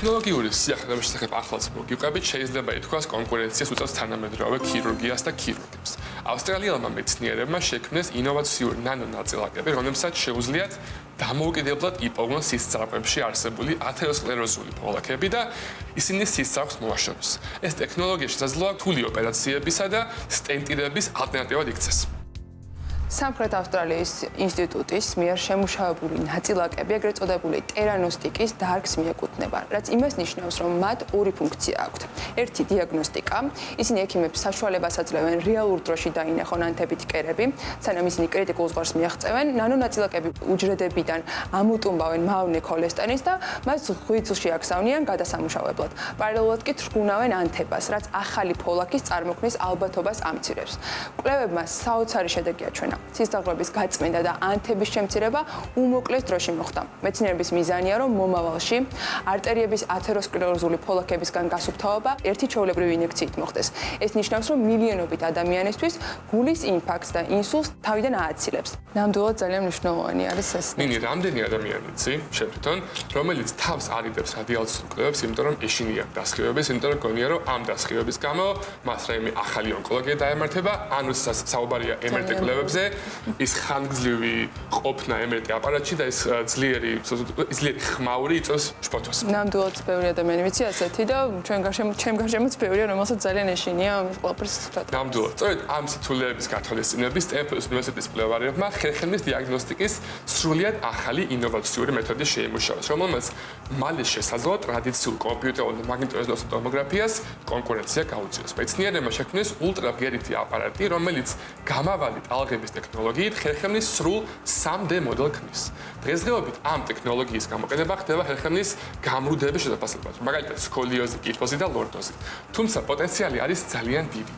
ტექნოლოგიური სიახლეების შესახებ ახლაც მოგიყვებით, შეიძლება ითქვას კონკურენციას უწევს თანამედროვე ქირურგიას და ქირურგებს. ავსტრალიელმა მეცნიერებმა შექმნეს ინოვაციური ნანონაწილაკები, რომლებსაც შეუძლიათ დამოუკიდებლად იპოვონ სისწრაფეებში არსებული ათეროსკლეროზული ფოლაკები და ისინი სისწრაფს მოაშოროს. ეს ტექნოლოგია შესაძლოა რთული ოპერაციებისა და სტენტირების ალტერნატივად იქცეს. სამხრეთ ავსტრალიის ინსტიტუტის მიერ შემუშავებული ნაწილაკები, ეგრეთ წოდებული ტერანოსტიკის დარგს მიეკუთვნება, რაც იმას ნიშნავს, რომ მათ ორი ფუნქცია აქვთ. ერთი დიაგნოსტიკა, ისინი ექიმებს საშუალებას აძლევენ რეალურ დროში დაინახონ ანთებით კერები, სანამ ისინი კრიტიკულ ზღვარს მიაღწევენ, ნანონაწილაკები უჯრედებიდან ამოტუმბავენ მავნე ქოლესტერინს და მას ღვიძლში აგზავნიან გადასამუშავებლად. პარალელურად კი თრგუნავენ ანთებას, რაც ახალი ფოლაკის წარმოქმნის ალბათობას ამცირებს. კვლევებმა საოცარი შედეგი აჩვენა. სისხლძარღვების გაწმენდა და ანთების შემცირება უმოკლეს დროში მოხდა. მეცნიერების მიზანია, რომ მომავალში არტერიების ათეროსკლეროზული ფოლაკებისგან გასუფთავება ერთი ჩვეულებრივი ინიექციით მოხდეს. ეს ნიშნავს, რომ მილიონობით ადამიანისთვის გულის ინფარქტს და ინსულტს თავიდან ააცილებს. ნამდვილად ძალიან მნიშვნელოვანი არის ეს. ნინი, რამდენი ადამიანი იცი, შენ თვითონ, რომელიც თავს არიდებს რადიალურ კვლევებს, იმიტომ რომ ეშინია დასხივების, იმიტომ რომ გონია, რომ ამ დასხივების გამო მას რაიმე ახალი ონკოლოგია დაემართება, ანუ საუბარია MRT კვლევებზე. ის ხანგრძლივი ყოფნა MRT აპარატში და ის ძლიერი ხმაური იწვევს შფოთვას. ნამდვილად ბევრი ადამიანი ვიცი ასეთი და ჩემ გარშემოც ბევრია, რომელსაც ძალიან ეშინია ამის ყველაფერს თქვა. ნამდვილად. სწორედ ამ სიტუაციების გათვალისწინების სტენფორდის უნივერსიტეტის მკვლევარებმა ხერხემლის დიაგნოსტიკის სრულიად ახალი ინოვაციური მეთოდი შეიმუშავეს, რომელმაც მალე შესაძლოა ტრადიციულ კომპიუტერულ და მაგნიტურეზონანსულ ტომოგრაფიას კონკურენცია გაუწიოს. მეცნიერებმა შექმნეს ულტრაბგერითი აპარატი, რომელიც გამავალი ტალღების ტექნოლოგიით ხერხემლის სრულ 3D მოდელს ქმნის. დღესდღეობით ამ ტექნოლოგიის გამოყენება ხდება ხერხემლის გამრუდების შესაძლებლად, მაგალითად სკოლიოზი, კიფოზი და ლორდოზი. თუმცა პოტენციალი არის ძალიან დიდი.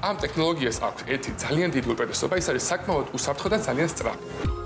ამ ტექნოლოგიას აქვს ერთი ძალიან დიდი უპირატესობა, ის არის საკმაოდ უსაფრთხო და ძალიან სწრაფი.